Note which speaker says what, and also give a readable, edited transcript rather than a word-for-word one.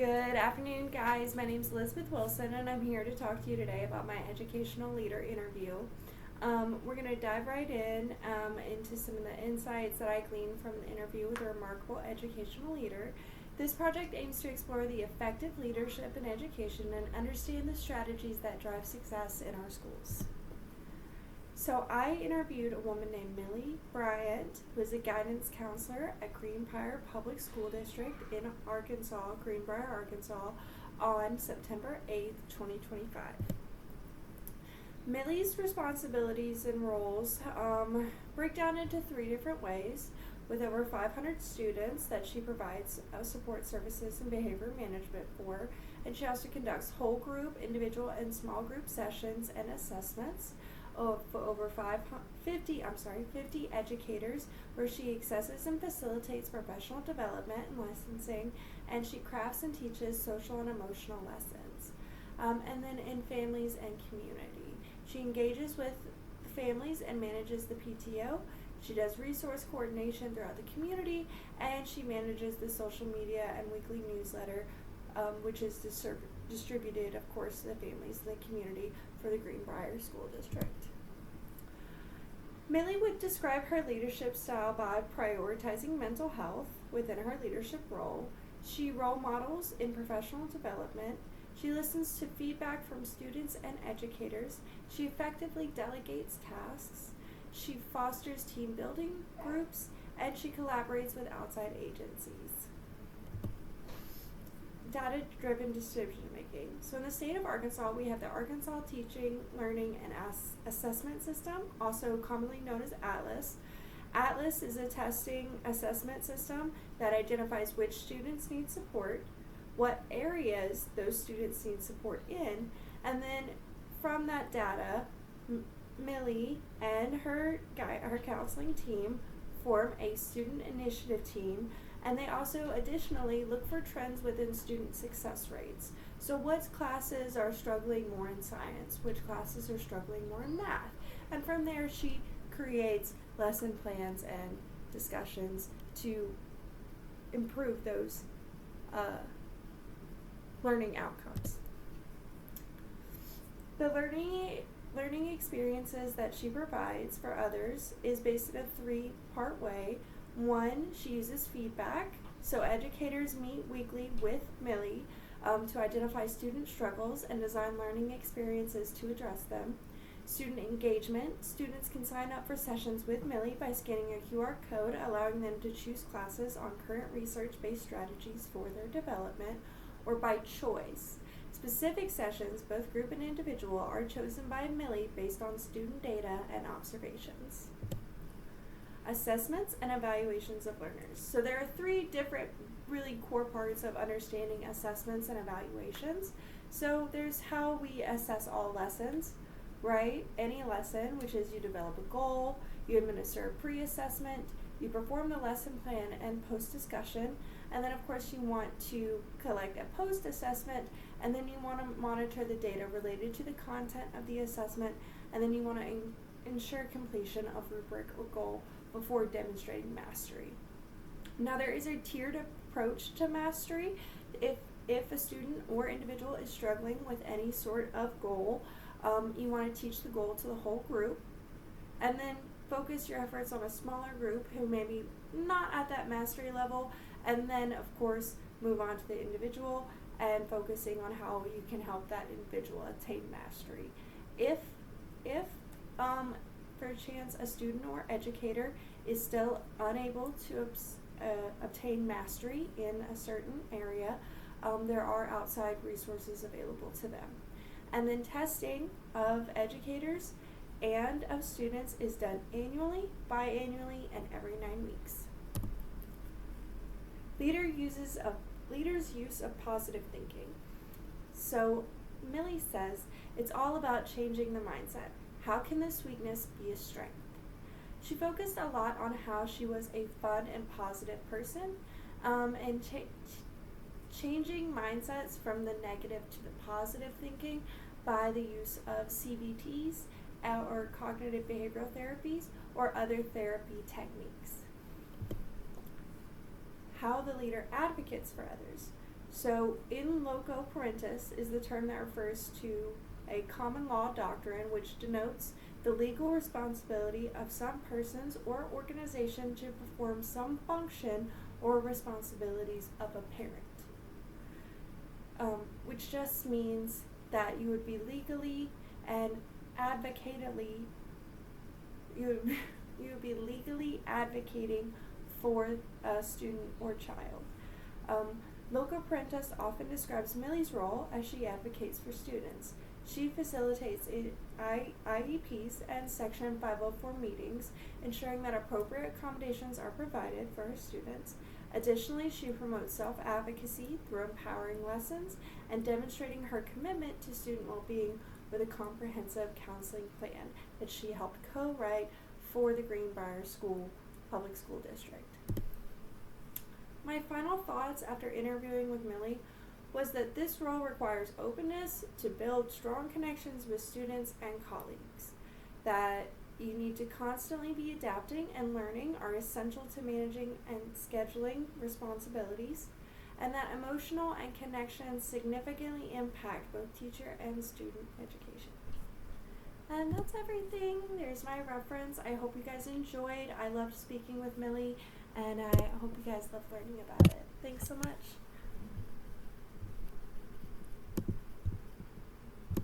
Speaker 1: Good afternoon, guys. My name is Elizabeth Wilson, and I'm here to talk to you today about my educational leader interview. We're going to dive right into some of the insights that I gleaned from the interview with a remarkable educational leader. This project aims to explore the effective leadership in education and understand the strategies that drive success in our schools. So I interviewed a woman named Millie Bryant, who is a guidance counselor at Greenbrier Public School District in Arkansas, Greenbrier, Arkansas, on September 8th, 2025. Millie's responsibilities and roles break down into 3 different ways, with over 500 students that she provides support services and behavior management for, and she also conducts whole group, individual, and small group sessions and assessments of over 50 educators, where she accesses and facilitates professional development and licensing, and she crafts and teaches social and emotional lessons. And then in families and community, she engages with families and manages the PTO. She does resource coordination throughout the community, and she manages the social media and weekly newsletter, which is distributed, of course, to the families in the community for the Greenbrier School District. Millie would describe her leadership style by prioritizing mental health within her leadership role. She role models in professional development. She listens to feedback from students and educators. She effectively delegates tasks. She fosters team building groups, and she collaborates with outside agencies. Data-driven decision making. So in the state of Arkansas, we have the Arkansas Teaching, Learning, and Assessment System, also commonly known as ATLAS. ATLAS is a testing assessment system that identifies which students need support, what areas those students need support in, and then from that data, Millie and her counseling team form a student initiative team, and they also additionally look for trends within student success rates. So what classes are struggling more in science? Which classes are struggling more in math? And from there, she creates lesson plans and discussions to improve those learning outcomes. The learning experiences that she provides for others is based in a 3-part way. 1, she uses feedback. So educators meet weekly with Millie to identify student struggles and design learning experiences to address them. Student engagement. Students can sign up for sessions with Millie by scanning a QR code, allowing them to choose classes on current research-based strategies for their development, or by choice. Specific sessions, both group and individual, are chosen by Millie based on student data and observations. Assessments and evaluations of learners. So there are 3 different really core parts of understanding assessments and evaluations. So there's how we assess all lessons, right? Any lesson, which is you develop a goal, you administer a pre-assessment, you perform the lesson plan and post-discussion, and then of course you want to collect a post-assessment, and then you want to monitor the data related to the content of the assessment, and then you want to ensure completion of rubric or goal before demonstrating mastery. Now there is a tiered approach to mastery. If a student or individual is struggling with any sort of goal, you want to teach the goal to the whole group, and then focus your efforts on a smaller group who may be not at that mastery level, and then of course move on to the individual and focusing on how you can help that individual attain mastery. If for a chance a student or educator is still unable to obtain mastery in a certain area, there are outside resources available to them. And then testing of educators and of students is done annually, biannually, and every 9 weeks. Leaders' use of positive thinking. So Millie says it's all about changing the mindset. How can this weakness be a strength? She focused a lot on how she was a fun and positive person, and changing mindsets from the negative to the positive thinking by the use of CBTs or cognitive behavioral therapies or other therapy techniques. How the leader advocates for others. So, in loco parentis is the term that refers to a common law doctrine which denotes the legal responsibility of some persons or organization to perform some function or responsibilities of a parent. Which just means that you would be legally and advocatedly, you would be legally advocating for a student or child. Loco parentis often describes Millie's role as she advocates for students. She facilitates IEPs and Section 504 meetings, ensuring that appropriate accommodations are provided for her students. Additionally, she promotes self-advocacy through empowering lessons and demonstrating her commitment to student well-being with a comprehensive counseling plan that she helped co-write for the Greenbrier Public School District. My final thoughts after interviewing with Millie was that this role requires openness to build strong connections with students and colleagues, that you need to constantly be adapting and learning are essential to managing and scheduling responsibilities, and that emotional and connections significantly impact both teacher and student education. And that's everything. There's my reference. I hope you guys enjoyed. I loved speaking with Millie, and I hope you guys loved learning about it. Thanks so much.